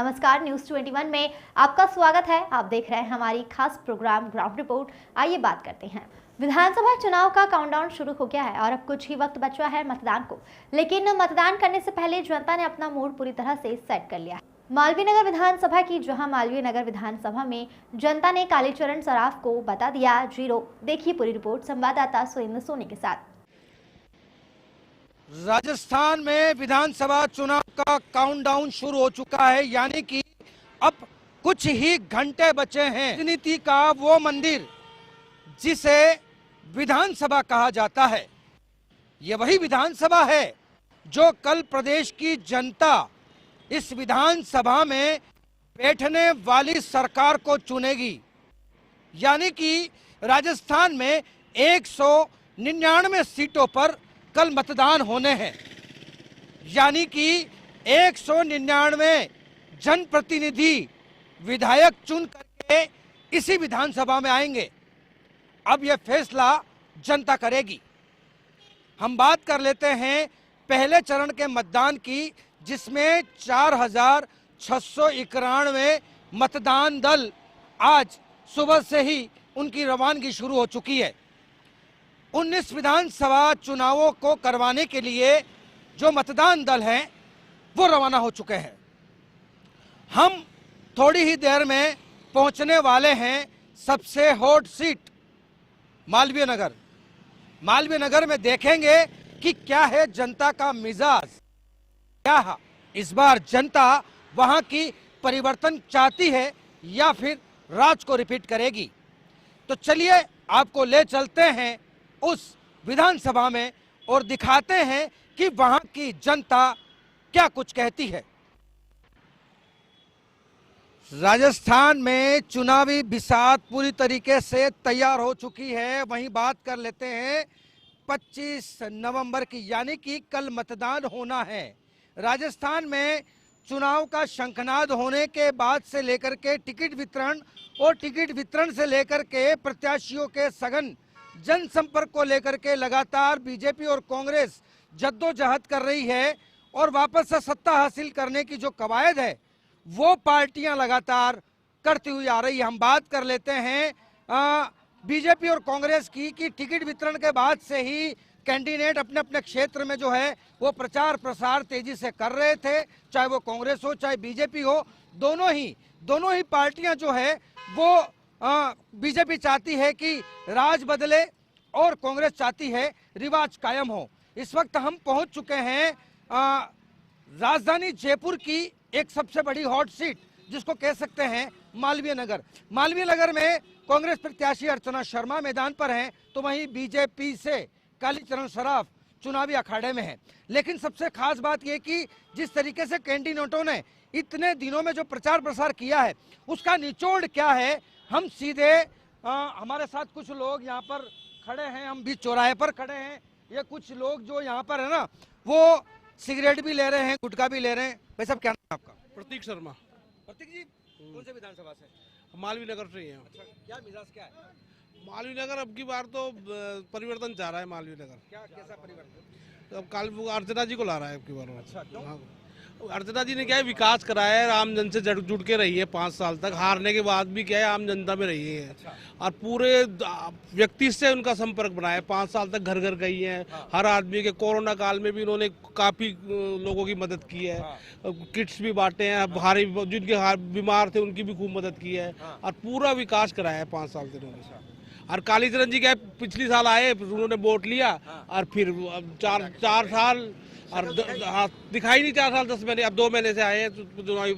नमस्कार, न्यूज़ 21 में आपका स्वागत है। आप देख रहे हैं हमारी खास प्रोग्राम ग्राउंड रिपोर्ट। आइए बात करते हैं। विधानसभा चुनाव का काउंटडाउन शुरू हो गया है और अब कुछ ही वक्त बचा है मतदान को, लेकिन मतदान करने से पहले जनता ने अपना मूड पूरी तरह से सेट कर लिया है। मालवीय नगर विधानसभा की जहां मालवीय नगर विधानसभा में जनता ने कालीचरण सराफ को बता दिया 0। देखिए पूरी रिपोर्ट संवाददाता सुरेंद्र सोनी के साथ। राजस्थान में विधानसभा चुनाव का काउंटडाउन शुरू हो चुका है, यानी कि अब कुछ ही घंटे बचे हैं। राजनीति का वो मंदिर जिसे विधानसभा कहा जाता है, ये वही विधानसभा है जो कल प्रदेश की जनता इस विधानसभा में बैठने वाली सरकार को चुनेगी। यानी कि राजस्थान में 199 सीटों पर कल मतदान होने हैं, यानी कि 199 जनप्रतिनिधि विधायक चुन करके इसी विधानसभा में आएंगे। अब यह फैसला जनता करेगी। हम बात कर लेते हैं पहले चरण के मतदान की, जिसमें 4691 मतदान दल आज सुबह से ही उनकी रवानगी शुरू हो चुकी है। 19 विधानसभा चुनावों को करवाने के लिए जो मतदान दल हैं वो रवाना हो चुके हैं। हम थोड़ी ही देर में पहुंचने वाले हैं सबसे हॉट सीट मालवीय नगर। मालवीय नगर में देखेंगे कि क्या है जनता का मिजाज, क्या इस बार जनता वहां की परिवर्तन चाहती है या फिर राज को रिपीट करेगी। तो चलिए आपको ले चलते हैं उस विधानसभा में और दिखाते हैं कि वहां की जनता क्या कुछ कहती है। राजस्थान में चुनावी बिसात पूरी तरीके से तैयार हो चुकी है। वहीं बात कर लेते हैं 25 नवंबर की, यानी कि कल मतदान होना है। राजस्थान में चुनाव का शंखनाद होने के बाद से लेकर के टिकट वितरण और टिकट वितरण से लेकर के प्रत्याशियों के सघन जनसंपर्क को लेकर के लगातार बीजेपी और कांग्रेस जद्दोजहद कर रही है और वापस से सत्ता हासिल करने की जो कवायद है वो पार्टियां लगातार करती हुई आ रही है। हम बात कर लेते हैं बीजेपी और कांग्रेस की कि टिकट वितरण के बाद से ही कैंडिडेट अपने अपने क्षेत्र में जो है वो प्रचार प्रसार तेजी से कर रहे थे, चाहे वो कांग्रेस हो चाहे बीजेपी हो। दोनों ही पार्टियां जो है वो बीजेपी चाहती है कि राज बदले और कांग्रेस चाहती है रिवाज कायम हो। इस वक्त हम पहुंच चुके हैं राजधानी जयपुर की एक सबसे बड़ी हॉट सीट, जिसको कह सकते हैं मालवीय नगर। मालवीय नगर में कांग्रेस प्रत्याशी अर्चना शर्मा मैदान पर हैं, तो वहीं बीजेपी से कालीचरण सराफ चुनावी अखाड़े में है। लेकिन सबसे खास बात यह कि जिस तरीके से कैंडिडेटों ने इतने दिनों में जो प्रचार प्रसार किया है उसका निचोड़ क्या है, हम सीधे हमारे साथ कुछ लोग यहाँ पर खड़े हैं, हम भी चौराहे पर खड़े हैं। ये कुछ लोग जो यहाँ पर है ना वो सिगरेट भी ले रहे हैं, गुटखा भी ले रहे हैं। भाई साहब क्या नाम है आपका? प्रतीक शर्मा। प्रतीक जी कौन से विधानसभा से? मालवीय नगर से ही है। अच्छा, क्या मिजाज क्या है? मालवीय नगर अब की बार तो परिवर्तन चाह रहा है मालवीय नगर। क्या कैसा परिवर्तन? अब काल अर्चना जी को ला रहा है अब की बार। अच्छा, क्यों? हाँ, अर्चना जी ने क्या है विकास कराया है, आम जन से जुड़ के रही है 5 साल तक, हारने के बाद भी क्या है आम जनता में रही है। अच्छा। और पूरे व्यक्ति से उनका संपर्क बनाया है। 5 साल तक घर घर गई है। हाँ। हर आदमी के कोरोना काल में भी उन्होंने काफी लोगों की मदद की है। हाँ। किट्स भी बांटे हैं। भारी जिनके बीमार थे उनकी भी खूब मदद की है। हाँ। और पूरा विकास कराया है 5 साल से उन्होंने। और कालीचरण जी क्या पिछली साल आए, उन्होंने वोट लिया। हाँ। और फिर अब चार साल और दिखाई नहीं 4 साल 10 महीने, अब 2 महीने से आए हैं चुनावी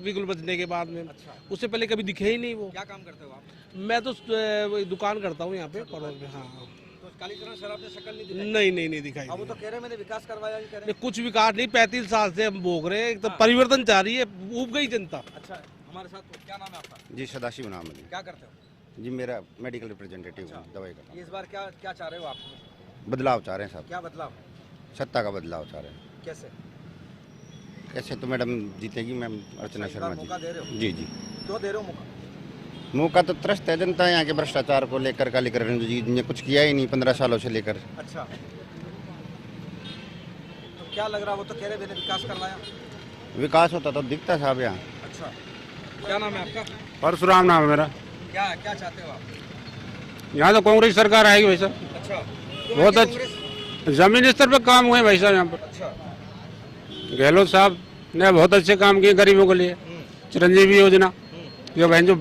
बिगुल बचने के बाद में। अच्छा। उससे पहले कभी दिखे ही नहीं वो। क्या काम करते हो आप? मैं तो दुकान करता हूँ यहाँ पे पड़ोस में। हाँ। तो कालीचरण सराफ ने शक्ल नहीं दिखाई? नहीं दिखाई। अब वो तो कह रहे मैंने विकास करवाया ही कह रहे। कुछ विकास नहीं, 35 साल से हम भोग रहे हैं। तो परिवर्तन चाह रही है, ऊब गई जनता। अच्छा, हमारे साथ क्या नाम है आपका? जी सदाशिव नाम है। क्या करते हो? जी मेरा मेडिकल रिप्रेजेंटेटिव हूँ, दवाई का। इस बार क्या चाह रहे हो आप? बदलाव चाह रहे हैं साहब। क्या बदलाव? सत्ता का बदलाव चाह रहे हैं। कैसे? ऐसे तो मैडम जीतेगी मैम अर्चना शर्मा जी। मौका दे रहे हो? जी जी। क्यों दे रहे हो मौका? मौका तो त्रस्त है जनता यहाँ के भ्रष्टाचार को लेकर। कालीचरण जी ने कुछ किया ही नहीं 15 सालों से लेकर। अच्छा, तो क्या लग रहा? वो तो कह रहे मैंने विकास करवाया। विकास होता तो दिखता साहब यहाँ। अच्छा, क्या नाम है आपका? परशुराम नाम है मेरा। क्या क्या चाहते हो आप? यहाँ तो कांग्रेस सरकार आएगी भाई साहब, अच्छा, बहुत कांग्रेस? जमीन स्तर पर काम हुए भाई साहब यहाँ पर। अच्छा, गहलोत साहब ने बहुत अच्छे काम किए गरीबों के लिए। चिरंजीवी योजना जो बहन जो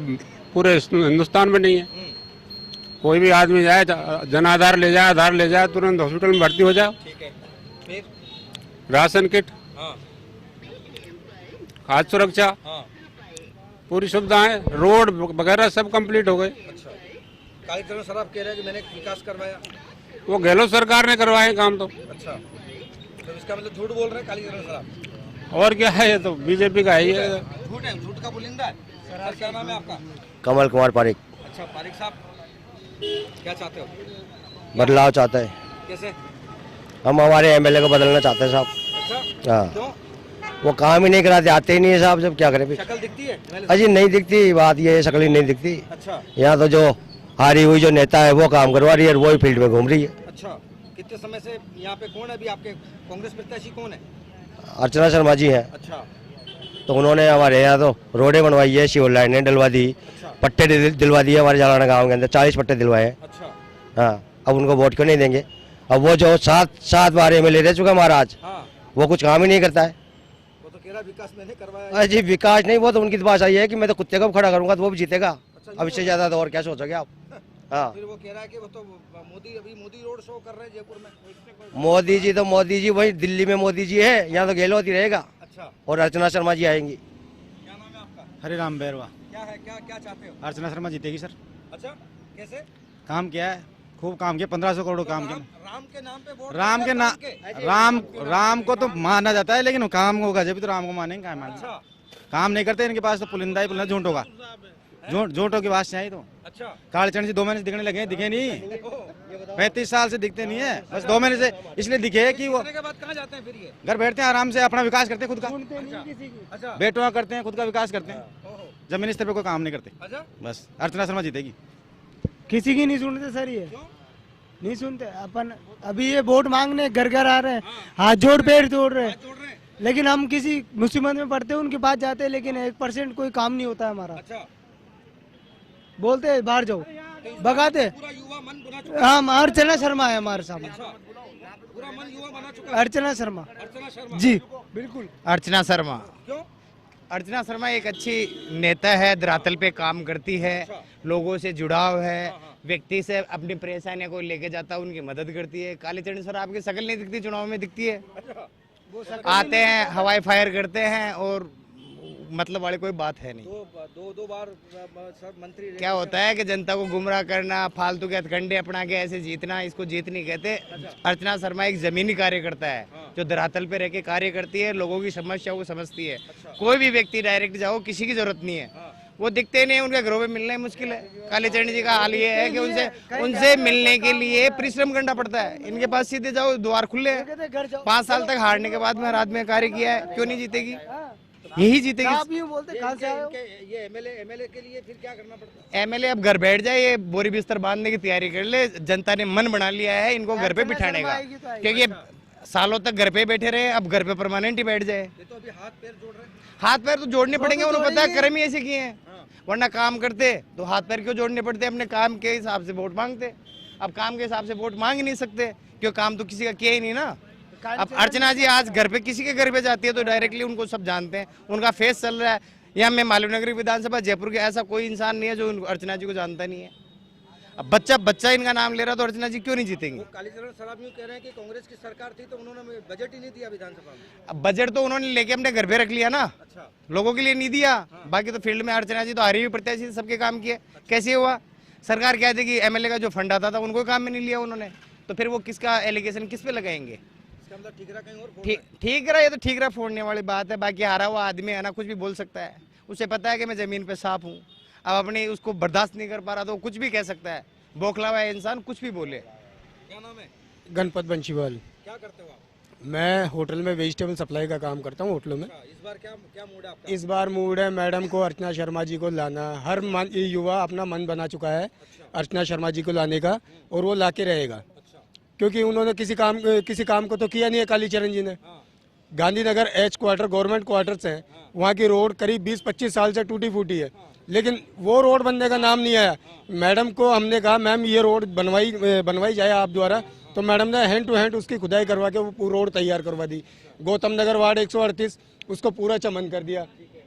पूरे हिंदुस्तान में नहीं है। कोई भी आदमी जाए जन आधार ले जाए, आधार ले जाए, तुरंत हॉस्पिटल में भर्ती हो जाए। ठीक है, फिर? राशन किट, हाँ खाद्य सुरक्षा, हाँ, पूरी सुविधाएं, रोड वगैरह सब कंप्लीट हो गए। अच्छा। कालीचरण सर आप कह रहे हैं कि मैंने विकास करवाया। वो गहलोत सरकार ने करवाए काम तो। अच्छा, तो इसका मतलब झूठ बोल रहे हैं कालीचरण सर आप? और क्या है, ये तो बीजेपी का है ये। झूठ है, झूठ का बुलिंदा है। सर क्या नाम है आपका? कमल कुमार पारिक। अच्छा, पारिक साहब क्या चाहते हो? बदलाव चाहते हैं, कैसे? हम हमारे एमएलए को बदलना चाहते हैं साहब। अच्छा, हाँ, क्यों? वो काम ही नहीं कराते, आते ही नहीं है साहब, जब क्या करें फिर। शक्ल दिखती है? अजी नहीं दिखती, बात ये है शक्ल ही नहीं दिखती। अच्छा, यहाँ तो जो हारी हुई जो नेता है वो काम करवा रही है, वही फील्ड में घूम रही है। अच्छा, कितने समय से यहाँ पे कौन है अभी आपके कांग्रेस प्रत्याशी कौन है? अर्चना शर्मा जी हैं, अच्छा, तो उन्होंने हमारे यहाँ तो रोडें बनवाई है, शिव लाइनें डलवा दी, अच्छा, पट्टे दिलवा दिए हमारे जालाना गाँव के अंदर, 40 पट्टे दिलवाए हैं। अच्छा, हाँ, अब उनको वोट क्यों नहीं देंगे? अब वो जो 7 बार एमएलए रह चुका महाराज, हाँ, वो कुछ काम ही नहीं करता है। वो तो कह रहा विकास मैंने करवाया। अजी विकास नहीं, वो तो उनकी भाषा ये है कि मैं तो कुत्ते को खड़ा करूंगा तो वो भी जीतेगा। अब इससे ज्यादा तो और क्या सोचोगे आप? हाँ, फिर वो कह रहा है कि वो तो मोदी रोड शो कर रहे हैं जयपुर में। मोदी जी वही दिल्ली में मोदी जी है, यहाँ तो गहलोत ही रहेगा। अच्छा, और अर्चना शर्मा जी आएंगी। क्या नाम है आपका? हरिराम बैरवा। क्या है, क्या क्या चाहते हो? अर्चना शर्मा जीतेगी सर। अच्छा, कैसे? काम किया है, खूब काम किया, 1500 करोड़ काम किया। राम के नाम पे वोट? राम के नाम राम को तो माना जाता है, लेकिन काम होगा जब भी तो राम को मानेंगे। क्या मानेंगे? अच्छा, काम नहीं करते इनके पास तो पुलिंदा ही पुलिंदा, झूठ होगा, झूठों की बात से आई तो। अच्छा, कालीचरण जी 2 महीने से दिखने लगे, दिखे नहीं, 35 साल से दिखते नहीं है, बस 2 महीने से इसलिए दिखे कि वो करने के बाद कहाँ जाते हैं फिर ये? घर बैठते हैं आराम से, अपना विकास करते हैं खुद का, अच्छा, बेटवा करते हैं, खुद का विकास करते हैं, ओहो, जमीनी स्तर पे कोई काम नहीं करते। अच्छा, बस अर्चना शर्मा जीतेगी। किसी की नहीं सुनते सर, ये क्यों? नहीं सुनते। अपन अभी ये वोट मांगने घर घर आ रहे हैं, हाथ जोड़ पैर जोड़ रहे हैं, जोड़ रहे हैं। लेकिन हम किसी मुसीबत में पड़ते हैं उनके पास जाते हैं, लेकिन 1% कोई काम नहीं होता है हमारा। अच्छा, बोलते हैं बाहर जाओ, भगाते। पूरा युवा मन बना चुका हम अर्चना शर्मा है हमारे सामने, है। पूरा मन युवा बना चुका है। अर्चना शर्मा अर्चना शर्मा जी, बिल्कुल। अर्चना शर्मा। क्यों? अर्चना शर्मा एक अच्छी नेता है, धरातल पे काम करती है, लोगों से जुड़ाव है, व्यक्ति से अपनी परेशानियों को लेके जाता है, उनकी मदद करती है। कालीचरण सर आपकी शक्ल नहीं दिखती, चुनाव में दिखती है, आते हैं हवाई फायर करते हैं और मतलब वाली कोई बात है नहीं। दो बार सब मंत्री रहे। क्या होता है कि जनता को गुमराह करना, फालतू के हथकंडे अपना के ऐसे जीतना, इसको जीत नहीं कहते। अर्चना शर्मा एक जमीनी कार्यकर्ता है जो धरातल पे रह के कार्य करती है, लोगों की समस्याओं को समझती है। कोई भी व्यक्ति डायरेक्ट जाओ, किसी की जरूरत नहीं है, वो दिखते नहीं, उनके घरों में मिलना मुश्किल है। कालीचरण जी का हाल ये है कि उनसे मिलने के लिए परिश्रम करना पड़ता है। इनके पास सीधे जाओ, द्वार खुले हैं। 5 साल तक हारने के बाद में रात में कार्य किया है, क्यों नहीं जीतेगी? यही जीतेगी। आप यूं बोलते कहाँ से आए हो? ये एमएलए के लिए फिर क्या करना पड़ता है? एमएलए अब घर बैठ जाए, ये बोरी बिस्तर बांधने की तैयारी कर ले। जनता ने मन बना लिया है इनको घर पे बिठाने का, क्योंकि सालों तक घर पे बैठे रहे, अब घर पे परमानेंट ही बैठ जाए। ये तो अभी हाथ पैर जोड़ रहे हैं। हाथ पैर तो जोड़ने पड़ेंगे, उन्हें पता है कर्म ही ऐसे किए हैं, वरना काम करते तो हाथ पैर क्यों जोड़ने पड़ते? अपने काम के हिसाब से वोट मांगते। अब काम के हिसाब से वोट मांग ही नहीं सकते, क्यों काम तो किसी का किया ही नहीं ना। अब अर्चना जी आज घर पे किसी के घर पे जाती है तो डायरेक्टली उनको सब जानते हैं, उनका फेस चल रहा है। यहाँ मैं मालवीय विधानसभा जयपुर के ऐसा कोई इंसान नहीं है जो अर्चना जी को जानता नहीं है। अब बच्चा इनका नाम ले रहा तो अर्चना जी क्यों नहीं जीतेंगे? कालीचरण सर यूं कह रहे हैं कि कांग्रेस की सरकार थी तो उन्होंने बजट ही नहीं दिया विधानसभा में। अब बजट तो उन्होंने लेके अपने घर पे रख लिया ना, अच्छा, लोगों के लिए नहीं दिया। बाकी तो फील्ड में अर्चना जी तो हारी हुई प्रत्याशी सबके काम किए। कैसे हुआ? सरकार क्या देगी? एमएलए का जो फंड आता था उनको काम में नहीं लिया उन्होंने, तो फिर वो किसका एलिगेशन किस पे लगाएंगे? ठीकरा कहीं और ठीकरा, ये तो ठीकरा फोड़ने वाली बात है। बाकी हारा हुआ आदमी है ना, कुछ भी बोल सकता है, उसे पता है कि मैं जमीन पे साफ हूँ। अब अपनी उसको बर्दाश्त नहीं कर पा रहा तो कुछ भी कह सकता है, बौखला हुआ इंसान कुछ भी बोले। क्या नाम है? गणपत बंशीवाल। क्या करते हो आप? मैं होटल में वेजिटेबल सप्लाई का काम करता हूँ, होटलों में। इस बार क्या मूड है आपका? इस बार मूड है मैडम को, अर्चना शर्मा जी को लाना। हर युवा अपना मन बना चुका है अर्चना शर्मा जी को लाने का, और वो लाके रहेगा, क्योंकि उन्होंने किसी काम को तो किया नहीं है कालीचरण जी ने। Gandhinagar H quarter government quarters हैं, वहाँ की रोड करीब 20-25 साल से टूटी फूटी है, लेकिन वो रोड बनने का नाम नहीं आया। मैडम को हमने कहा मैम ये रोड बनवाई जाए आप द्वारा, तो मैडम ने हैंड टू हैंड उसकी खुदाई करवा के वो रोड तैयार करवा दी। गौतम नगर वार्ड 138 उसको पूरा चमन कर दिया।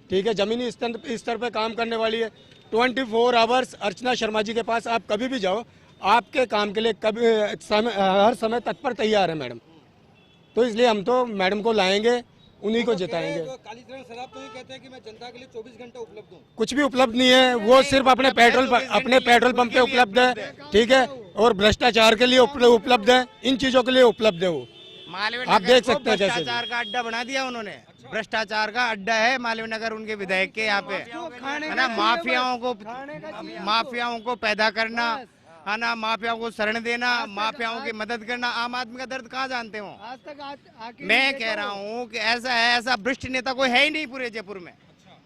ठीक है, जमीनी स्तर पे काम करने वाली है। 24 आवर्स अर्चना शर्मा जी के पास आप कभी भी जाओ, आपके काम के लिए हर समय तत्पर तैयार है मैडम। तो इसलिए हम तो मैडम को लाएंगे, उन्हीं को जिताएंगे। कालीचरण सराफ तो ये कहते हैं कि मैं जनता के लिए 24 घंटे उपलब्ध हूँ। कुछ भी उपलब्ध नहीं है, वो सिर्फ अपने पेट्रोल पंप पे उपलब्ध है। ठीक है, और भ्रष्टाचार के लिए उपलब्ध है, इन चीजों के लिए उपलब्ध है वो। आप देख सकते हैं जैसे भ्रष्टाचार का अड्डा बना दिया उन्होंने। भ्रष्टाचार का अड्डा है मालवीय नगर उनके विधायक के यहाँ पे, है ना। माफियाओं को पैदा करना, है ना, माफियाओं को शरण देना, माफियाओं की मदद करना। आम आदमी का दर्द कहाँ जानते हो? मैं कह रहा हूँ कि ऐसा भ्रष्ट नेता कोई है ही नहीं पूरे जयपुर में।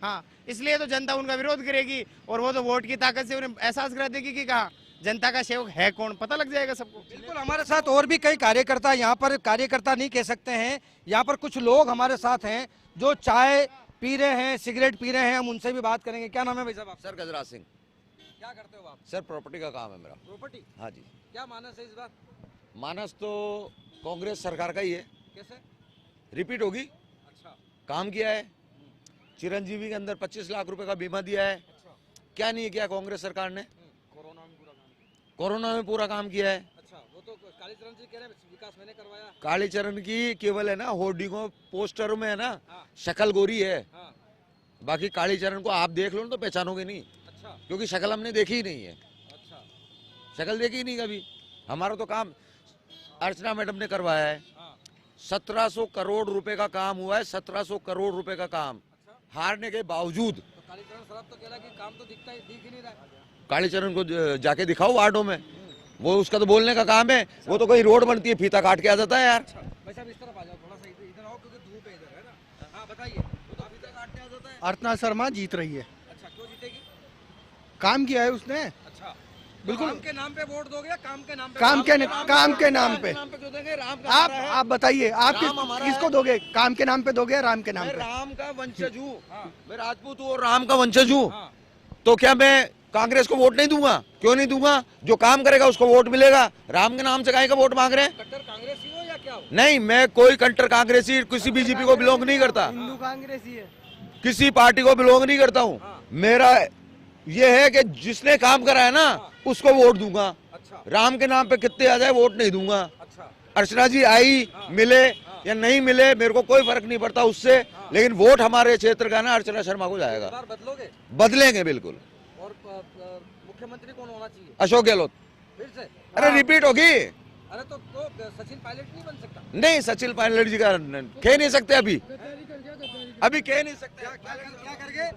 हाँ, इसलिए तो जनता उनका विरोध करेगी, और वो तो वोट की ताकत से उन्हें एहसास करा देगी कि कहा जनता का सेवक है कौन, पता लग जाएगा सबको। बिल्कुल, हमारे साथ और भी कई कार्यकर्ता, यहाँ पर कार्यकर्ता नहीं कह सकते हैं, यहाँ पर कुछ लोग हमारे साथ हैं जो चाय पी रहे हैं, सिगरेट पी रहे हैं, हम उनसे भी बात करेंगे। क्या नाम है भाई साहब आप? सर गजराज सिंह। क्या करते हो आप? सर प्रॉपर्टी का काम है मेरा। प्रॉपर्टी? हाँ जी। क्या मानस है इस बार? मानस तो कांग्रेस सरकार का ही है। कैसे रिपीट होगी? अच्छा, काम किया है, चिरंजीवी के अंदर 25 लाख रुपए का बीमा दिया है। क्या नहीं किया कांग्रेस सरकार ने? कोरोना में पूरा काम किया है। अच्छा, वो तो कालीचरण जी कह रहे हैं विकास मैंने करवाया। कालीचरण की केवल है ना होर्डिंगों पोस्टरों में है ना शक्ल गोरी है, बाकी कालीचरण को आप देख लो ना तो पहचानोगे नहीं। अच्छा, क्योंकि शक्ल हमने देखी ही नहीं है। अच्छा, शक्ल देखी ही नहीं कभी। हमारा तो काम अर्चना मैडम ने करवाया है। 1700 करोड़ रुपए का काम हुआ है, 1700 करोड़ रुपए का काम। हारने के बावजूद कालीचरण साहब तो कह रहा है कि काम तो दिख ही नहीं रहा है। कालीचरण को जाके दिखाओ वार्डों में, वो उसका तो बोलने का काम है। वो तो कोई रोड बनती है फीता काट के आ जाता है यार। भाई साहब इस तरफ आ जाओ, थोड़ा सा इधर आओ क्योंकि धूप है इधर, है ना। हाँ बताइए, वो तो फीता काट के आ जाता है। अर्चना शर्मा जीत रही है। अच्छा, क्यों जीतेगी? काम किया है उसने। अच्छा, बिल्कुल। काम के नाम पे वोट दोगे या काम के नाम पे? काम के नाम पे। क्यों देंगे? राम का आप बताइए, आप किसको दोगे? काम के नाम पे दोगे या राम के नाम पे? राम का वंशज हूँ, मैं राजपूत हूँ और राम का वंशज हूँ, तो क्या मैं कांग्रेस को वोट नहीं दूंगा? क्यों नहीं दूंगा? जो काम करेगा उसको वोट मिलेगा। राम के नाम से काहे का वोट मांग रहे हैं? कट्टर कांग्रेसी हो या क्या हो? नहीं, मैं कोई कट्टर कांग्रेसी किसी बीजेपी को बिलोंग नहीं करता, हिंदू कांग्रेसी है, किसी पार्टी को बिलोंग नहीं करता हूँ। मेरा ये है कि जिसने काम करा है ना उसको वोट दूंगा। अच्छा, राम के नाम पे कितने आ जाए वोट नहीं दूंगा। अच्छा, अर्चना जी आई मिले या नहीं मिले मेरे को कोई फर्क नहीं पड़ता उससे, लेकिन वोट हमारे क्षेत्र का ना अर्चना शर्मा को जाएगा। बदलोगे? बदलेंगे बिल्कुल। और मुख्यमंत्री कौन होना चाहिए? अशोक गहलोत। फिर से? अरे रिपीट होगी। अरे तो सचिन पायलट नहीं बन सकता? नहीं, सचिन पायलट जी का कह नहीं सकते अभी कह नहीं सकते। क्या करके?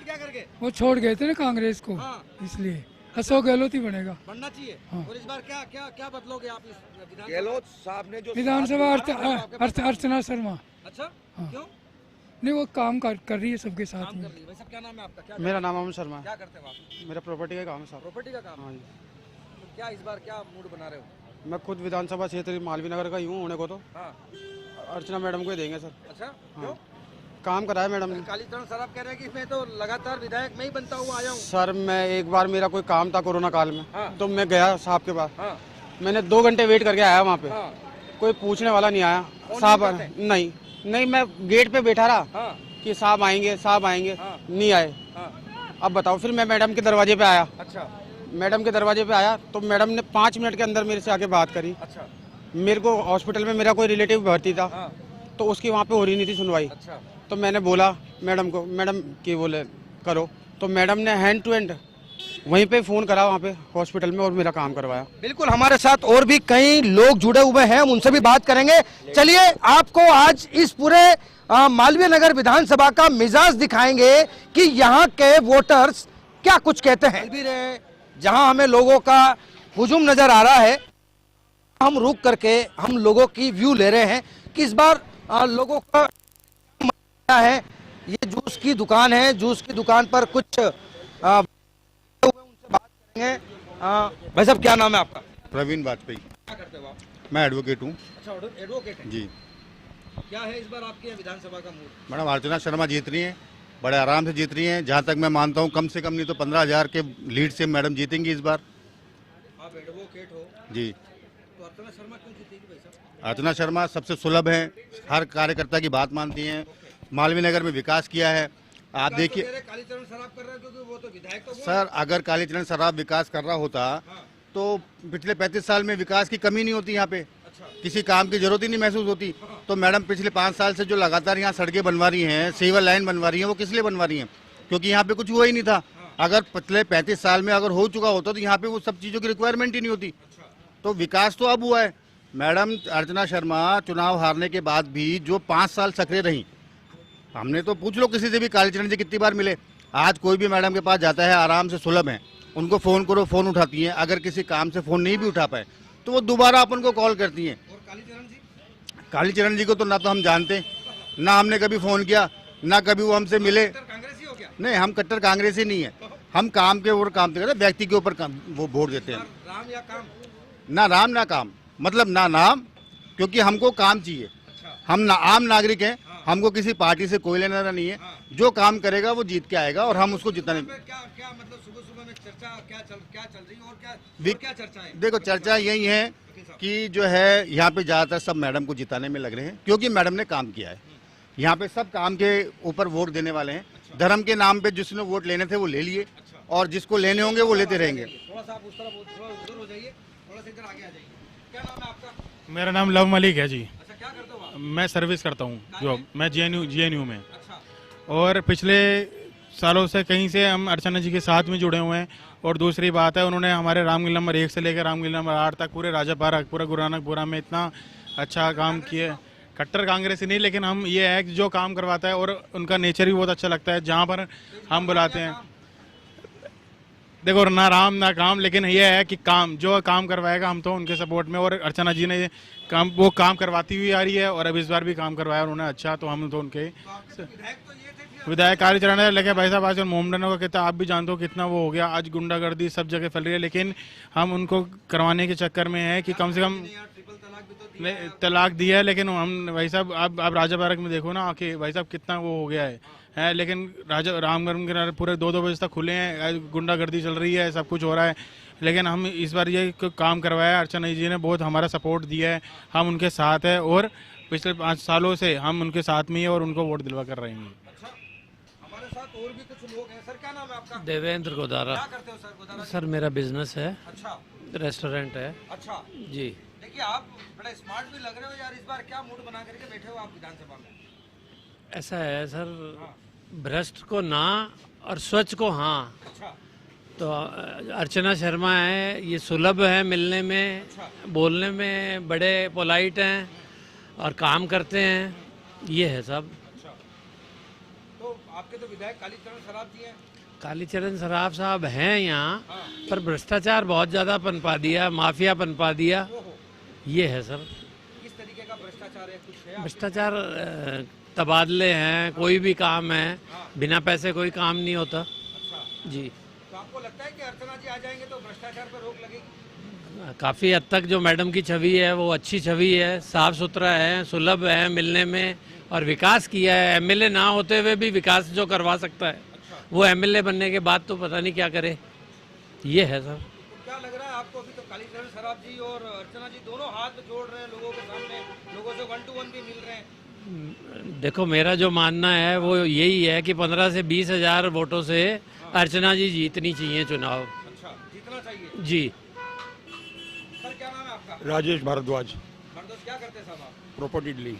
क्या करके? वो छोड़ गए थे ना कांग्रेस को, इसलिए अशोक गहलोत ही बनेगा, बनना चाहिए। और इस बार क्या बदलोगे आप इस गहलोत साहब ने जो विधानसभा अर्चना शर्मा। अच्छा, क्यों? नहीं, वो काम कर रही है सबके साथ में। भाई साहब क्या नाम है आपका? मेरा नाम अमन शर्मा है। क्या करते हो आप? मेरा प्रॉपर्टी का काम है साहब। प्रॉपर्टी का काम? हाँ जी। तो क्या इस बार क्या मूड बना रहे हो? मैं खुद विधानसभा क्षेत्र मालवीय नगर का ही हूँ, होने को तो हाँ। अर्चना मैडम को ही देंगे सर। अच्छा, क्यों? काम कराया मैडम ने। कालीचरण सर आप कह रहे हैं कि मैं तो लगातार विधायक में ही बनता हुआ आया हूँ। सर मैं एक बार मेरा कोई काम था कोरोना काल में, तो मैं गया साहब के पास। हाँ। मैंने 2 घंटे वेट करके आया वहाँ पे। कोई पूछने वाला नहीं आया। साहब नहीं, मैं गेट पे बैठा रहा कि साहब आएंगे नहीं आए। अब बताओ, फिर मैं मैडम के दरवाजे पे आया। अच्छा, मैडम के दरवाजे पे आया तो मैडम ने 5 मिनट के अंदर मेरे से आके बात करी। अच्छा, मेरे को हॉस्पिटल में मेरा कोई रिलेटिव भर्ती था, तो उसकी वहाँ पे हो रही नहीं थी सुनवाई। अच्छा, तो मैंने बोला मैडम को, मैडम की बोले करो, तो मैडम ने हैंड टू हैंड वहीं पे फोन करा वहाँ पे हॉस्पिटल में और मेरा काम करवाया। बिल्कुल, हमारे साथ और भी कई लोग जुड़े हुए हैं, हम उनसे भी बात करेंगे। चलिए आपको आज इस पूरे मालवीय नगर विधानसभा का मिजाज दिखाएंगे कि यहाँ के वोटर्स क्या कुछ कहते हैं। भी रहे जहाँ हमें लोगों का हुजूम नजर आ रहा है, हम रुक करके हम लोगों की व्यू ले रहे हैं कि इस बार लोगों का क्या है। ये जूस की दुकान है, जूस की दुकान पर कुछ उनसे बात करेंगे। भाई साहब क्या नाम है आपका? प्रवीण वाजपेयी। क्या करते हो आप? मैं एडवोकेट हूँ। अच्छा, एडवोकेट हैं जी। क्या है इस बार आपके विधानसभा का मूड? मैडम अर्चना शर्मा जीत रही हैं, बड़े आराम से जीत रही हैं। जहाँ तक मैं मानता हूँ कम से कम नहीं तो 15,000 के लीड से मैडम जीतेंगी इस बार। आप एडवोकेट हो जी। तो अर्चना शर्मा क्यों जीतेगी भाई साहब? अर्चना शर्मा सबसे सुलभ हैं, हर कार्यकर्ता की बात मानती हैं, मालवीय नगर में विकास किया है। आप देखिए कालीचरण सराफ कर रहे हैं क्योंकि वो तो विधायक तो सर, अगर कालीचरण सराफ विकास कर रहा होता तो पिछले 35 साल में विकास की कमी नहीं होती, यहाँ पे किसी काम की जरूरत ही नहीं महसूस होती। तो मैडम पिछले 5 साल से जो लगातार यहाँ सड़कें बनवा रही हैं, सीवर लाइन बनवा रही हैं, वो किस लिए बनवा रही हैं? क्योंकि यहाँ पे कुछ हुआ ही नहीं था। अगर पिछले 35 साल में अगर हो चुका होता तो यहाँ पे वो सब चीज़ों की रिक्वायरमेंट ही नहीं होती। तो विकास तो अब हुआ है। मैडम अर्चना शर्मा चुनाव हारने के बाद भी जो 5 साल सक्रिय रही, हमने तो पूछ लो किसी से भी कालीचरण जी कितनी बार मिले, आज कोई भी मैडम के पास जाता है आराम से सुलभ है, उनको फ़ोन करो फ़ोन उठाती हैं। अगर किसी काम से फ़ोन नहीं भी उठा पाए तो वो दोबारा अपन को कॉल करती हैं। और कालीचरण जी को तो ना तो हम जानते, ना हमने कभी फ़ोन किया, ना कभी वो हमसे मिले। कांग्रेसी हो क्या? नहीं, हम कट्टर कांग्रेसी नहीं है। हम काम के ऊपर काम करते हैं, व्यक्ति के ऊपर वो वोट देते हैं। राम या काम? ना राम ना काम, मतलब ना नाम, क्योंकि हमको काम चाहिए। हम आम नागरिक हैं, हमको किसी पार्टी से कोई लेना देना नहीं है। जो काम करेगा वो जीत के आएगा और हम उसको जिताने। क्या मतलब सुबह में चर्चा क्या चल रही है और क्या चर्चा है? देखो चर्चा यही है कि जो है यहाँ पे ज़्यादातर सब मैडम को जिताने में लग रहे हैं, क्योंकि मैडम ने काम किया है। यहाँ पे सब काम के ऊपर वोट देने वाले हैं। धर्म के नाम पे जिसने वोट लेने थे वो ले लिए, और जिसको लेने होंगे वो लेते रहेंगे। थोड़ा सा आप उस तरफ उधर हो जाइए, थोड़ा सा इधर आगे आ जाइए। क्या नाम है आपका? मेरा नाम लव मलिक है जी। अच्छा, क्या करते हो आप? मैं सर्विस करता हूँ जॉब, मैं जीएनयू में। और पिछले सालों से कहीं से हम अर्चना जी के साथ में जुड़े हुए हैं। और दूसरी बात है, उन्होंने हमारे रामगील नंबर 1 से लेकर रामगील नंबर 8 तक पूरे राजा पार्क, पूरा गुरु नानकपुरा में इतना अच्छा काम किया। कट्टर कांग्रेसी नहीं, लेकिन हम ये है कि जो काम करवाता है और उनका नेचर भी बहुत अच्छा लगता है। जहाँ पर हम बुलाते हैं, देखो ना राम ना काम, लेकिन ये है कि काम जो काम करवाएगा हम तो उनके सपोर्ट में। और अर्चना जी ने वो काम करवाती हुई आ रही है, और अब इस बार भी काम करवाया उन्होंने अच्छा, तो हम तो उनके विधायक कालीचरण है। लेकिन भाई साहब आजकल मोमडनों का कितना आप भी जानते हो कितना वो हो गया, आज गुंडागर्दी सब जगह फैल रही है। लेकिन हम उनको करवाने के चक्कर में है कि कम से कम तलाक दिया है, लेकिन हम भाई साहब आप राजा पार्क में देखो ना कि भाई साहब कितना वो हो गया है। लेकिन राजा रामगढ़ के पूरे 2-2 बजे तक खुले हैं, गुंडागर्दी चल रही है, सब कुछ हो रहा है। लेकिन हम इस बार ये काम करवाया, अर्चना जी ने बहुत हमारा सपोर्ट दिया है, हम उनके साथ है। और पिछले 5 सालों से हम उनके साथ में ही और उनको वोट दिलवा कर रहे हैं। हमारे साथ और भी कुछ लोग हैं। सर क्या नाम है आपका? देवेंद्र गोदारा। क्या करते हो सर गोदारा? सर मेरा बिजनेस है। अच्छा। रेस्टोरेंट है। अच्छा जी। देखिए आप बड़े स्मार्ट भी लग रहे हो यार, इस बार क्या मूड बना करके बैठे हो आप विधानसभा में? ऐसा है सर, भ्रष्ट को ना और स्वच्छ को हाँ। अच्छा। तो अर्चना शर्मा है, ये सुलभ है मिलने में, बोलने में बड़े पोलाइट हैं और काम करते हैं, ये है सब। तो आपके तो विधायक कालीचरण सराफ जी हैं। कालीचरण सराफ साहब हैं यहाँ, पर भ्रष्टाचार बहुत ज़्यादा पनपा दिया, माफिया पनपा दिया, ये है सर। किस तरीके का भ्रष्टाचार है? कुछ है? भ्रष्टाचार तबादले हैं, कोई भी काम है, बिना पैसे कोई काम नहीं होता। अच्छा। जी। तो आपको लगता है कि अर्चना जी आ जाएंगे तो भ्रष्टाचार पर रोक लगेगी? काफ़ी हद तक जो मैडम की छवि है वो अच्छी छवि है, साफ सुथरा है, सुलभ है मिलने में, और विकास किया है। एमएलए ना होते हुए भी विकास जो करवा सकता है, वो एमएलए बनने के बाद तो पता नहीं क्या करे, ये है सर। तो क्या लग रहा है आपको? अभी तो कालीचरण सराफ जी और अर्चना जी दोनों हाथ जोड़ रहे हैं लोगों के सामने, लोगों से 1 to 1 भी मिल रहे हैं। देखो मेरा जो मानना है वो यही है कि 15 से 20 हजार वोटों से अर्चना जी जीतनी चाहिए चुनाव। अच्छा, जीतना चाहिए जी। सर क्या नाम है आपका? राजेश भारद्वाज। भारद्वाज क्या करते हैं साहब आप? Property dealing.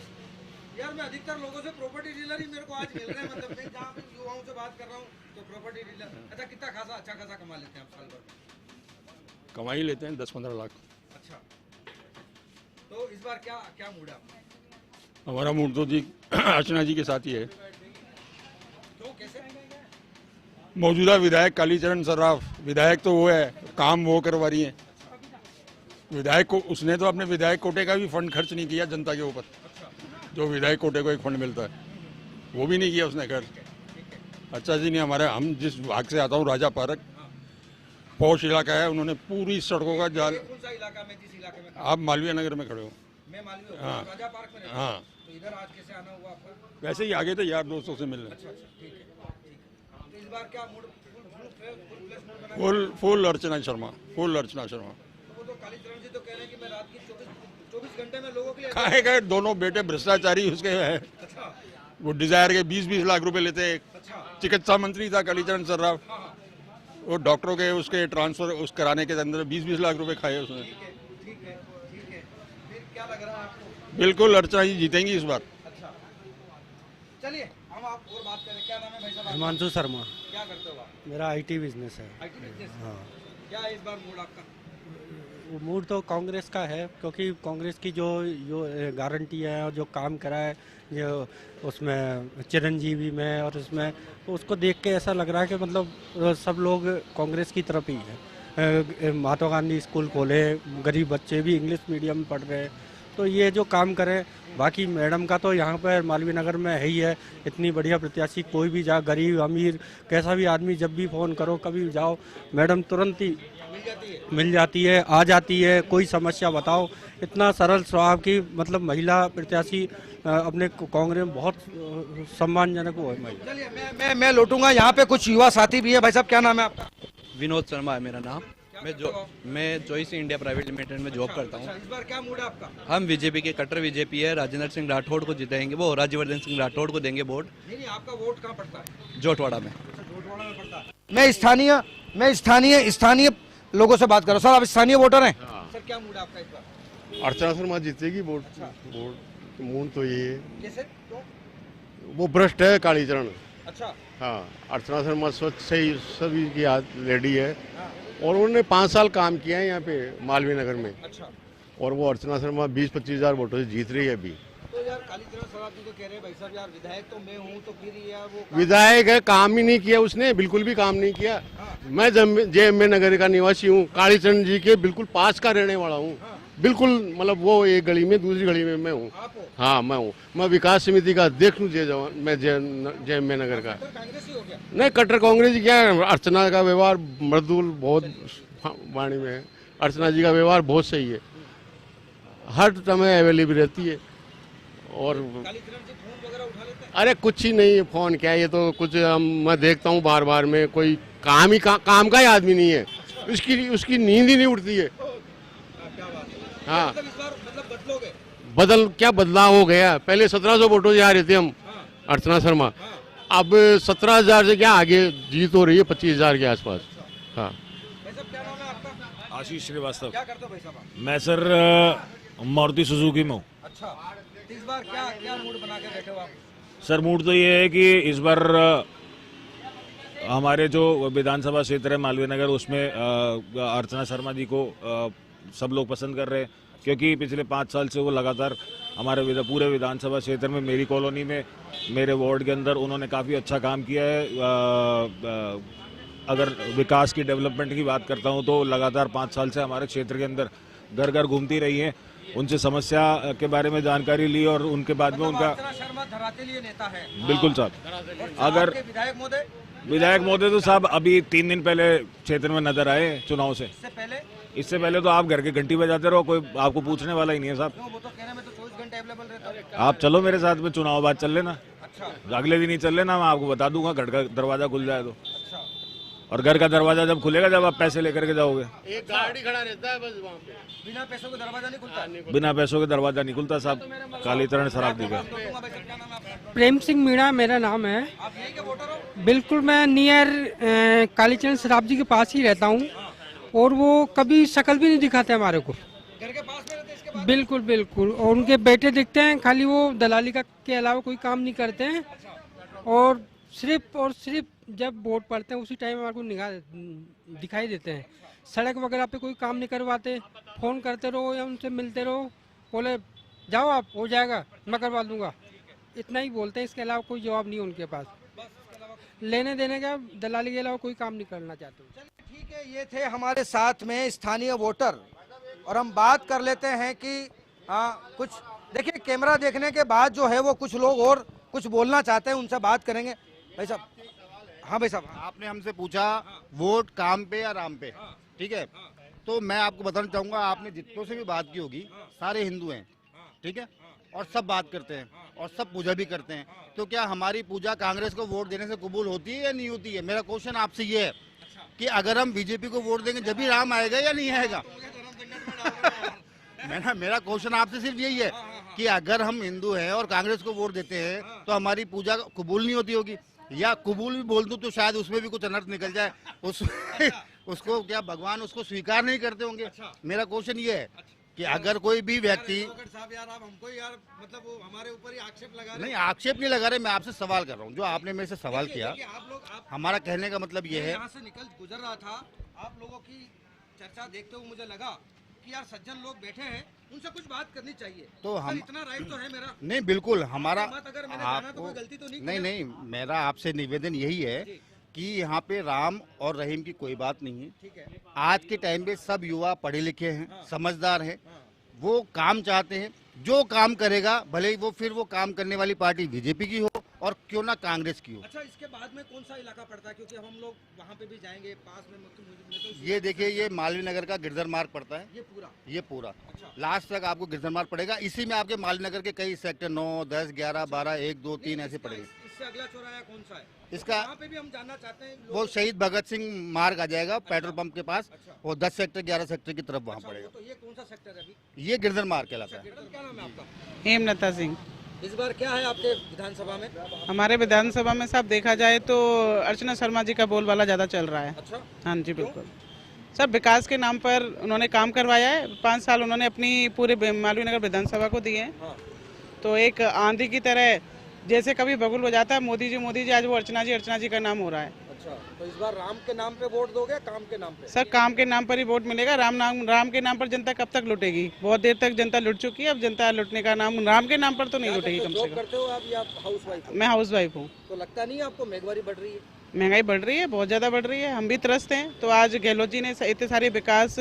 यार मैं अधिकतर लोगों से प्रॉपर्टी डीलर ही मेरे को आज मिल रहे हैं, मतलब मैं जहाँ पे युवाओं से बात कर रहा हूँ तो प्रॉपर्टी डीलर। अच्छा, कितना खासा अच्छा खासा कमा लेते हैं आप साल भर? कमाई लेते हैं 10-15 लाख। अच्छा, तो इस बार क्या क्या मूड है आपका? हमारा मूड तो जी अर्चना जी के साथ ही है। क्यों, कैसे? मौजूदा विधायक कालीचरण सराफ, विधायक तो वो है, काम वो करवा रही है। विधायक को उसने तो अपने विधायक कोटे का भी फंड खर्च नहीं किया जनता के ऊपर, जो विधायक कोटे को एक फंड मिलता है वो भी नहीं किया उसने खर्च। अच्छा जी ने हमारे, हम जिस भाग से आता हूँ राजा पार्क, पौष इलाका है, उन्होंने पूरी सड़कों का जाल। कौन सा इलाका में? जिस इलाके में आप मालवीय नगर में खड़े हो? मैं मालवीय हाँ। राजा पार्क में रहता हूं। हाँ। तो इधर आज कैसे आना हुआ आपका? वैसे ही आगे थे यार दोस्तों से मिलने। अच्छा, ठीक है। तो इस बार क्या mood full Archana Sharma, full Archana Sharma. वो तो कालीचरण जी तो कह रहे हैं कि मैं रात की 24 घंटे में लोगों के लिए खाए गए दोनों बेटे भ्रष्टाचारी उसके हैं। अच्छा, वो डिजायर के 20-20 लाख रुपए लेते हैं। अच्छा, चिकित्सा मंत्री था कालीचरण सर्राफ, वो डॉक्टरों के उसके ट्रांसफर उस कराने के अंदर 20-20 लाख रुपए खाए उसने। ठीक है। फिर क्या लग रहा है आपको? बिल्कुल अर्चना जी जीतेंगी इस बार। अच्छा, चलिए हम आप और बात करें। क्या नाम है भाई साहब? हिमांशु शर्मा। क्या करते हो आप? मेरा IT बिजनेस है। IT business? हाँ, क्या है इस बार मूड आपका? मूड तो कांग्रेस का है, क्योंकि कांग्रेस की जो गारंटी है और जो काम करा है जो उसमें चिरंजीवी में और उसमें, तो उसको देख के ऐसा लग रहा है कि मतलब सब लोग कांग्रेस की तरफ ही है। महात्मा गांधी स्कूल खोले, गरीब बच्चे भी इंग्लिश मीडियम में पढ़ रहे हैं, तो ये जो काम करें। बाकी मैडम का तो यहाँ पर मालवीय नगर में है ही है, इतनी बढ़िया प्रत्याशी, कोई भी जा, गरीब अमीर कैसा भी आदमी, जब भी फ़ोन करो कभी जाओ, मैडम तुरंत ही मिल जाती है, आ जाती है, कोई समस्या बताओ। इतना सरल स्वभाव की मतलब महिला प्रत्याशी अपने कांग्रेस में बहुत सम्मानजनक वो है महिला। चलिए मैं लौटूंगा। यहाँ पे कुछ युवा साथी भी है। भाई साहब क्या नाम है आपका? विनोद शर्मा है मेरा नाम। मैं चॉइस इंडिया प्राइवेट लिमिटेड में जॉब करता हूँ। इस बार क्या मूड है आपका? हम बीजेपी के कट्टर बीजेपी है, राजेंद्र सिंह राठौड़ को जिताएंगे, वो राज्यवर्धन सिंह राठौड़ को देंगे वोट। नहीं, आपका वोट कहाँ पड़ता है? जोटवाड़ा में। जोटवाड़ा में पड़ता है। मैं स्थानीय लोगों से बात कर रहा हूँ। सर आप स्थानीय वोटर हैं? सर क्या मूड है आपका इस बार? अर्चना शर्मा जीतेगी। वोट मूड तो ये है। कैसे? वो भ्रष्ट है कालीचरण। अच्छा, हाँ, अर्चना शर्मा स्वच्छ सही सभी की लेडी है और उन्होंने 5 साल काम किया है यहाँ पे मालवीय नगर में। अच्छा, और वो अर्चना शर्मा 20-25 हजार वोटों से जीत रही है अभी। तो यार कालीचरण सराफ जी तो कह रहे हैं भाई साहब यार विधायक तो मैं हूँ, तो फिर यार वो विधायक है, काम ही नहीं किया उसने, बिल्कुल भी काम नहीं किया। मैं JMA नगर का निवासी हूँ, कालीचरण जी के बिल्कुल पास का रहने वाला हूँ। बिल्कुल मतलब वो एक गली में दूसरी गली में मैं हूँ। हाँ मैं हूँ, मैं विकास समिति का अध्यक्ष हूँ। मैं JMA नगर का। नहीं, कट्टर कांग्रेस क्या है, अर्चना का व्यवहार मृदुल बहुत वाणी में है। अर्चना जी का व्यवहार बहुत सही है, हर समय अवेलेबल रहती है। और अरे कुछ ही नहीं है, फोन क्या है, ये तो कुछ मैं देखता हूँ बार बार में, कोई काम का ही आदमी नहीं है, उसकी नींद ही नहीं उठती है। हाँ, क्या बदलाव हो गया। पहले 1700 वोटों से आ रहे थे हम, अर्चना शर्मा, अब 17,000 से क्या आगे जीत हो रही है, 25,000 के आसपास। हाँ, आशीष श्रीवास्तव। क्या करते हो भाई साहब? मैं सर मारुति सुजुकी में हूँ। अच्छा, इस बार क्या मूड बना के बैठे हो आप? सर मूड तो ये है कि इस बार हमारे जो विधानसभा क्षेत्र है मालवीय नगर, उसमें अर्चना शर्मा जी को सब लोग पसंद कर रहे हैं, क्योंकि पिछले 5 साल से वो लगातार हमारे पूरे विधानसभा क्षेत्र में, मेरी कॉलोनी में, मेरे वार्ड के अंदर उन्होंने काफ़ी अच्छा काम किया है। अगर विकास की डेवलपमेंट की बात करता हूं तो लगातार 5 साल से हमारे क्षेत्र के अंदर घर घर घूमती रही हैं, उनसे समस्या के बारे में जानकारी ली और उनके बाद में उनका शर्मा धराते लिए नेता है। बिल्कुल साहब। अगर विधायक महोदय तो साहब अभी 3 दिन पहले क्षेत्र में नजर आए चुनाव से। इससे पहले तो आप घर के घंटी बजाते रहो, कोई आपको पूछने वाला ही नहीं है साहब। वो तो कहने में तो 24 घंटे अवेलेबल रहता है। आप चलो मेरे साथ में, चुनाव बाद चल लेना। अच्छा, अगले दिन ही चल लेना, मैं आपको बता दूंगा, घर का दरवाजा खुल जाए तो। अच्छा, और घर का दरवाजा जब खुलेगा जब आप पैसे लेकर के जाओगे। एक गाड़ी खड़ा रहता है बस वहाँ पे, बिना पैसों के दरवाजा नहीं खुलता। बिना पैसों के दरवाजा नहीं खुलता साहब, कालीचरण सराफ जी का। प्रेम सिंह मीणा मेरा नाम है। आप यही के वोटर हो? बिल्कुल, मैं नियर कालीचरण सराफ जी के पास ही रहता हूँ और वो कभी शक्ल भी नहीं दिखाते हमारे को। घर के पास में रहते इसके बाद? बिल्कुल बिल्कुल, और उनके बेटे दिखते हैं, खाली वो दलाली का के अलावा कोई काम नहीं करते हैं। और सिर्फ जब वोट पड़ते हैं उसी टाइम हमारे को निगाह दिखाई देते हैं। सड़क वगैरह पे कोई काम नहीं करवाते, फ़ोन करते रहो या उनसे मिलते रहो, बोले जाओ आप, हो जाएगा, मैं करवा दूंगा, इतना ही बोलते हैं। इसके अलावा कोई जवाब नहीं है उनके पास, लेने देने का दलाली के अलावा कोई काम नहीं करना चाहते। ठीक है, ये थे हमारे साथ में स्थानीय वोटर और हम बात कर लेते हैं कि कुछ देखिए कैमरा देखने के बाद जो है वो कुछ लोग और कुछ बोलना चाहते हैं, उनसे बात करेंगे। भाई साहब, हाँ भाई साहब, आपने हमसे पूछा वोट काम पे या राम पे, ठीक है, तो मैं आपको बताना चाहूंगा, आपने जितनों से भी बात की होगी सारे हिंदू हैं, ठीक है, और सब बात करते हैं। और सब पूजा भी करते हैं। तो क्या हमारी पूजा कांग्रेस को वोट देने से कबूल होती है या नहीं होती है? मेरा क्वेश्चन आपसे ये है कि अगर हम बीजेपी को वोट देंगे जब भी राम आएगा या नहीं आएगा? मेरा क्वेश्चन आपसे सिर्फ यही है कि अगर हम हिंदू हैं और कांग्रेस को वोट देते हैं तो हमारी पूजा कबूल नहीं होती होगी, या कबूल भी बोल दूं तो शायद उसमें भी कुछ अनर्थ निकल जाए, उसको क्या भगवान उसको स्वीकार नहीं करते होंगे? मेरा क्वेश्चन ये है कि अगर कोई भी व्यक्ति यार आप हमको यार मतलब वो हमारे ऊपर ही आक्षेप लगा रहे हैं। नहीं, आक्षेप नहीं लगा रहे, मैं आपसे सवाल कर रहा हूँ। जो आपने मेरे से सवाल किया, आप हमारा कहने का मतलब ये है, यहाँ से निकल गुजर रहा था, आप लोगों की चर्चा देखते हुए मुझे लगा कि यार सज्जन लोग बैठे हैं, उनसे कुछ बात करनी चाहिए। तो हम इतना राइट तो है मेरा। नहीं, बिल्कुल हमारा अगर मैंने जाना तो कोई गलती तो नहीं, मेरा आपसे निवेदन यही है कि यहाँ पे राम और रहीम की कोई बात नहीं है। ठीक है। आज के टाइम पे सब युवा पढ़े लिखे हैं, समझदार हैं, वो काम चाहते हैं। जो काम करेगा, भले ही वो फिर वो काम करने वाली पार्टी बीजेपी की हो और क्यों ना कांग्रेस की हो। अच्छा, इसके बाद में कौन सा इलाका पड़ता है? क्योंकि हम लोग वहाँ पे भी जाएंगे, पास में तो ये देखिए, ये मालवीय नगर का गिरधर मार्ग पड़ता है, ये पूरा लास्ट तक आपको गिरधर मार्ग पड़ेगा। इसी में आपके मालवीय नगर के कई सेक्टर 9, 10, 11, 12, 1, 2, 3 ऐसे पड़ेंगे। इससे अगला चौराहा कौन सा है? इसका वहाँ पे भी हम जानना चाहते हैं। वो शहीद भगत सिंह मार्ग आ जाएगा पेट्रोल पंप के पास, वो 10 सेक्टर 11 सेक्टर की तरफ वहाँ पड़ेगा। तो ये कौन सा सेक्टर है अभी? ये गिरधर मार्ग कहलाता है। क्या नाम है आपका? हेमलता सिंह। इस बार क्या है आपके विधानसभा में? हमारे विधानसभा में साहब देखा जाए तो अर्चना शर्मा जी का बोलबाला ज़्यादा चल रहा है। अच्छा। हाँ जी बिल्कुल। सब विकास के नाम पर उन्होंने काम करवाया है। 5 साल उन्होंने अपनी पूरे मालवीय नगर विधानसभा को दिए हैं। हाँ। तो एक आंधी की तरह जैसे कभी बबुल हो जाता है मोदी जी, आज वो अर्चना जी का नाम हो रहा है। अच्छा, तो इस बार राम के नाम पे वोट दोगे, काम के नाम पे? सर काम के नाम पर ही वोट मिलेगा। राम के नाम पर जनता कब तक लुटेगी? बहुत देर तक जनता लुट चुकी है, अब जनता लुटने का नाम राम के नाम पर तो नहीं लुटेगी। कम से कम करते हो आप या हाउस वाइफ? मैं हाउस वाइफ हूँ। तो लगता नहीं है आपको महंगाई बढ़ रही है? महंगाई बढ़ रही है, बहुत ज़्यादा बढ़ रही है। हम भी त्रस्त हैं। तो आज गहलोत जी ने इतने सारे विकास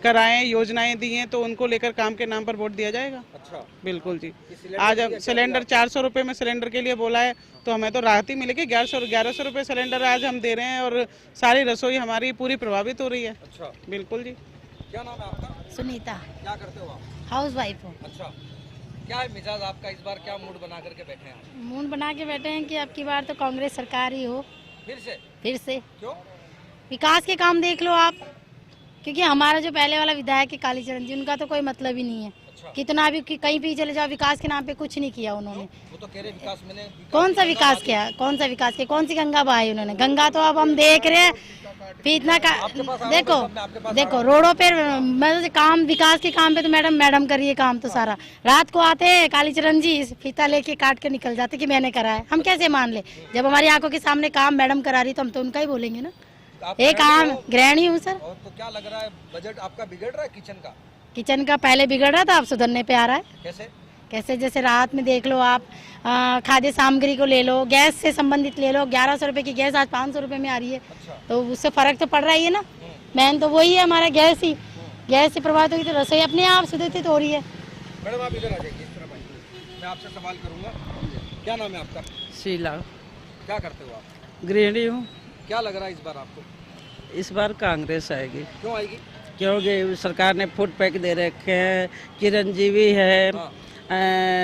कराएं, योजनाएं दी हैं, तो उनको लेकर काम के नाम पर वोट दिया जाएगा। अच्छा, बिल्कुल जी। आज अब सिलेंडर 400 रुपये में सिलेंडर के लिए बोला है, तो हमें तो राहत ही मिलेगी। 1100 रुपये सिलेंडर आज हम दे रहे हैं और सारी रसोई हमारी पूरी प्रभावित हो रही है। अच्छा, बिल्कुल जी। क्या नाम है आपका? सुनीता। क्या करते हो आप? हाउस वाइफ हूँ। अच्छा, क्या है मिजाज आपका इस बार? क्या मूड बना करके बैठे हैं? मूड बना के बैठे हैं कि अब की बार तो कांग्रेस सरकार ही हो। फिर से क्यों? विकास के काम देख लो आप, क्योंकि हमारा जो पहले वाला विधायक है कालीचरण जी, उनका तो कोई मतलब ही नहीं है। अच्छा। कितना भी कहीं भी चले जाओ, विकास के नाम पे कुछ नहीं किया उन्होंने। वो तो कह रहे विकास मैंने कौन सा विकास किया? कौन सा विकास किया? कौन सी गंगा बहाई उन्होंने? गंगा तो अब हम देख रहे हैं फिर इतना देखो रोडों पे मतलब काम, विकास के काम पे तो मैडम कर रही है काम तो सारा। रात को आते हैं कालीचरण जी, फीता लेके काट के निकल जाते कि मैंने करा है। हम कैसे मान ले? जब हमारी आंखों के सामने काम मैडम करा रही तो हम तो उनका ही बोलेंगे ना। एक काम गृहिणी हूँ सर। और तो क्या लग रहा है, बजट आपका बिगड़ रहा है किचन का? किचन का पहले बिगड़ रहा था, अब सुधरने पे आ रहा है। कैसे? जैसे राहत में देख लो आप, खाद्य सामग्री को ले लो, गैस से संबंधित ले लो। 1100 रुपए की गैस आज 500 रुपए में आ रही है। अच्छा। तो उससे फर्क तो पड़ रहा ही है ना। मेन तो वही है हमारा, गैस से प्रभावित होगी तो रसोई अपने आप सुदृढ़ हो रही है। मैडम आप इधर आ जाइए, इस तरफ आइए। मैं आपसे सवाल करूंगा। क्या नाम है आपका? शीला। क्या करते हो आप? गृहिणी हूँ। क्या लग रहा है इस बार आपको? इस बार कांग्रेस आएगी। क्यों आएगी? क्योंकि सरकार ने फूड पैक दे रखे हैं, चिरंजीवी है,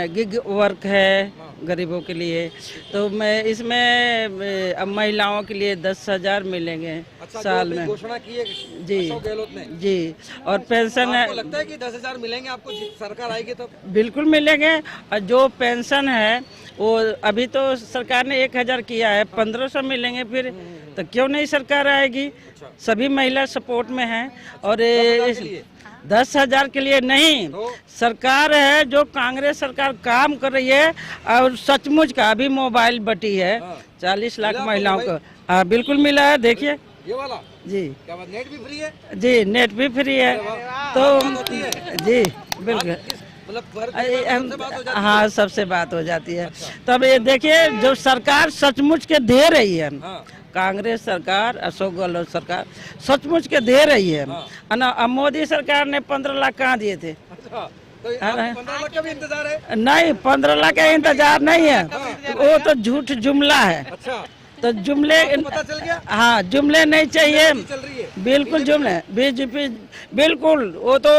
गिग वर्क है गरीबों के लिए। तो मैं इसमें अब महिलाओं के लिए 10,000 मिलेंगे साल में। घोषणा की है जी गहलोत ने। जी, और पेंशन है। आपको लगता है कि 10,000 मिलेंगे आपको सरकार आएगी तो? बिल्कुल मिलेंगे। और जो पेंशन है वो अभी तो सरकार ने 1,000 किया है, 1,500 मिलेंगे फिर। तो क्यों नहीं सरकार आएगी? सभी महिला सपोर्ट में हैं। और 10,000 के लिए नहीं, सरकार है जो कांग्रेस सरकार काम कर रही है। और सचमुच का अभी मोबाइल बटी है 40 लाख महिलाओं को। हाँ बिल्कुल मिला है। देखिए ये वाला जी। क्या बात, नेट भी फ्री है? जी नेट भी फ्री है। तो जी बिल्कुल, हाँ सबसे बात हो जाती है। तब ये देखिए जो सरकार सचमुच के दे रही है, कांग्रेस सरकार, अशोक गहलोत सरकार सचमुच के दे रही है ना। अब मोदी सरकार ने 15 लाख कहाँ दिए थे? तो 15 लाख का भी इंतजार है? नहीं, 15 लाख का इंतजार नहीं है, वो तो झूठ जुमला है। अच्छा, तो जुमले पता चल गया? हाँ जुमले नहीं चाहिए। चल रही है बिल्कुल जुमले। बीजेपी बिल्कुल, वो तो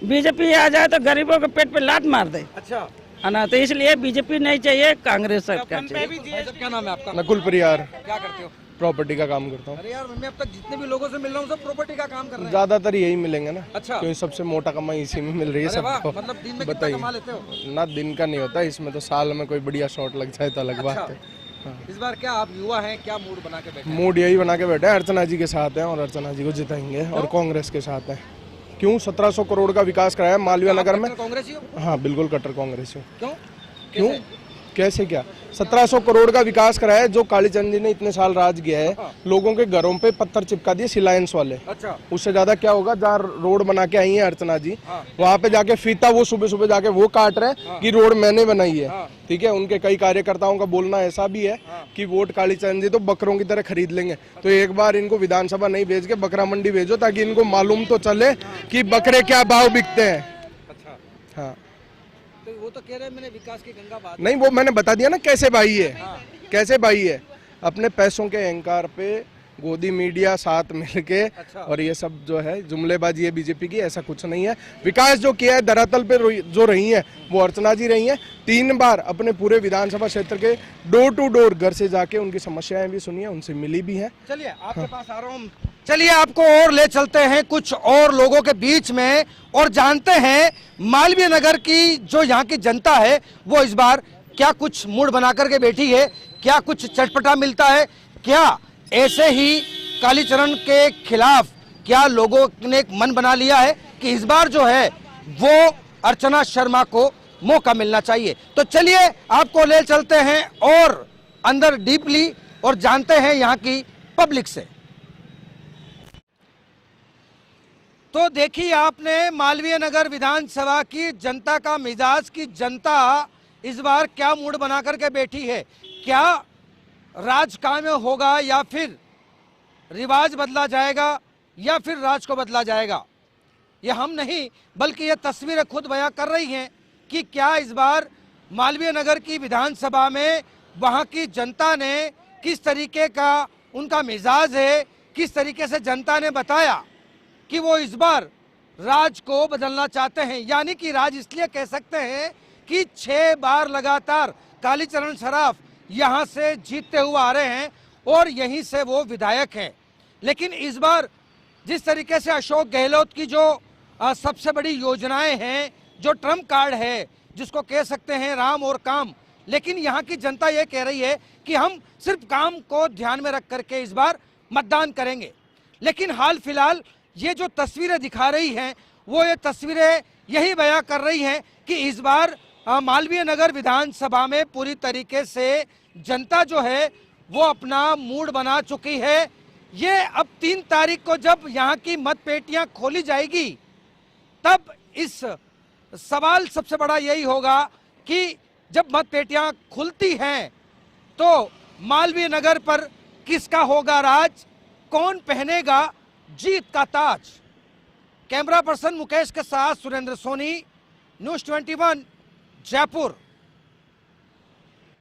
बीजेपी आ जाए तो गरीबों के पेट पे लात मार दे। अच्छा, है ना। तो इसलिए बीजेपी नहीं चाहिए, कांग्रेस सरकार चाहिए। क्या नाम है आपका? नकुल परियार, क्या करते हो? प्रॉपर्टी का काम करता हूँ। अरे यार, मैं अब तक जितने भी लोगों से मिल रहा हूँ सब प्रॉपर्टी का काम कर रहे हैं। ज्यादातर यही मिलेंगे ना। अच्छा। क्योंकि सबसे मोटा कमाई इसी में मिल रही है अरे वाह, सबको। मतलब दिन में कितना कमा लेते हो? ना दिन का नहीं होता इसमें, तो साल में कोई बढ़िया शॉट लग जाए तो अलग बात है। हाँ। इस बार क्या आप युवा हैं, क्या मूड बना के बैठे हैं? मूड यही बना के बैठे हैं, अर्चना जी के साथ हैं और अर्चना जी को जिताएंगे और कांग्रेस के साथ हैं। क्यों? 1700 करोड़ का विकास कराया मालवीय नगर में। कांग्रेसी हो? हाँ बिल्कुल कट्टर कांग्रेसी हूँ। क्यों? क्यों कैसे क्या? 1700 करोड़ का विकास कराया है, जो कालीचंद जी ने इतने साल राज किया है। लोगों के घरों पे पत्थर चिपका दिए सिलायंस वाले। अच्छा। उससे ज्यादा क्या होगा? जहाँ रोड बना के आई है अर्चना जी, वहाँ पे जाके फीता वो सुबह सुबह जाके वो काट रहे कि रोड मैंने बनाई है। ठीक है, उनके कई कार्यकर्ताओं का बोलना ऐसा भी है कि वोट कालीचंद जी तो बकरों की तरह खरीद लेंगे। तो एक बार इनको विधानसभा नहीं भेज के बकरा मंडी भेजो, ताकि इनको मालूम तो चले कि बकरे क्या भाव बिकते हैं। हाँ, तो वो तो कह रहे हैं मैंने विकास की गंगा बात। नहीं, वो मैंने बता दिया ना कैसे भाई है। कैसे भाई है? अपने पैसों के अहंकार पे गोदी मीडिया साथ मिलके और ये सब जो है जुमलेबाजी है बीजेपी की, ऐसा कुछ नहीं है। विकास जो किया है धरातल पे जो रही है वो अर्चना जी रही हैं। 3 बार अपने पूरे विधानसभा क्षेत्र के डोर टू डोर घर से जाके उनकी समस्याएं भी सुनी है, उनसे मिली भी है। चलिए आपके पास आ रहा हूँ। चलिए आपको और ले चलते हैं कुछ और लोगों के बीच में और जानते हैं मालवीय नगर की जो यहाँ की जनता है वो इस बार क्या कुछ मूड बना करके बैठी है, क्या कुछ चटपटा मिलता है, क्या ऐसे ही कालीचरण के खिलाफ क्या लोगों ने एक मन बना लिया है कि इस बार जो है वो अर्चना शर्मा को मौका मिलना चाहिए। तो चलिए आपको ले चलते हैं और अंदर डीपली और जानते हैं यहाँ की पब्लिक से। तो देखिए आपने मालवीय नगर विधानसभा की जनता का मिजाज की जनता इस बार क्या मूड बना करके बैठी है। क्या राज कायम होगा या फिर रिवाज बदला जाएगा या फिर राज को बदला जाएगा, ये हम नहीं बल्कि ये तस्वीरें खुद बयां कर रही हैं कि क्या इस बार मालवीय नगर की विधानसभा में वहां की जनता ने किस तरीके का उनका मिजाज है, किस तरीके से जनता ने बताया कि वो इस बार राज को बदलना चाहते हैं। यानी कि राज इसलिए कह सकते हैं कि 6 बार लगातार कालीचरण सराफ यहाँ से जीतते हुए आ रहे हैं और यहीं से वो विधायक हैं। लेकिन इस बार जिस तरीके से अशोक गहलोत की जो सबसे बड़ी योजनाएं हैं, जो ट्रम्प कार्ड है जिसको कह सकते हैं राम और काम, लेकिन यहाँ की जनता ये कह रही है कि हम सिर्फ काम को ध्यान में रख करके इस बार मतदान करेंगे। लेकिन हाल फिलहाल ये जो तस्वीरें दिखा रही हैं वो ये तस्वीरें यही बयां कर रही हैं कि इस बार मालवीय नगर विधानसभा में पूरी तरीके से जनता जो है वो अपना मूड बना चुकी है। ये अब 3 तारीख को जब यहाँ की मतपेटियां खोली जाएगी तब इस सवाल सबसे बड़ा यही होगा कि जब मतपेटियां खुलती हैं तो मालवीय नगर पर किसका होगा राज, कौन पहनेगा जीत का ताज। कैमरा पर्सन मुकेश के साथ सुरेंद्र सोनी, न्यूज़ 21 जयपुर।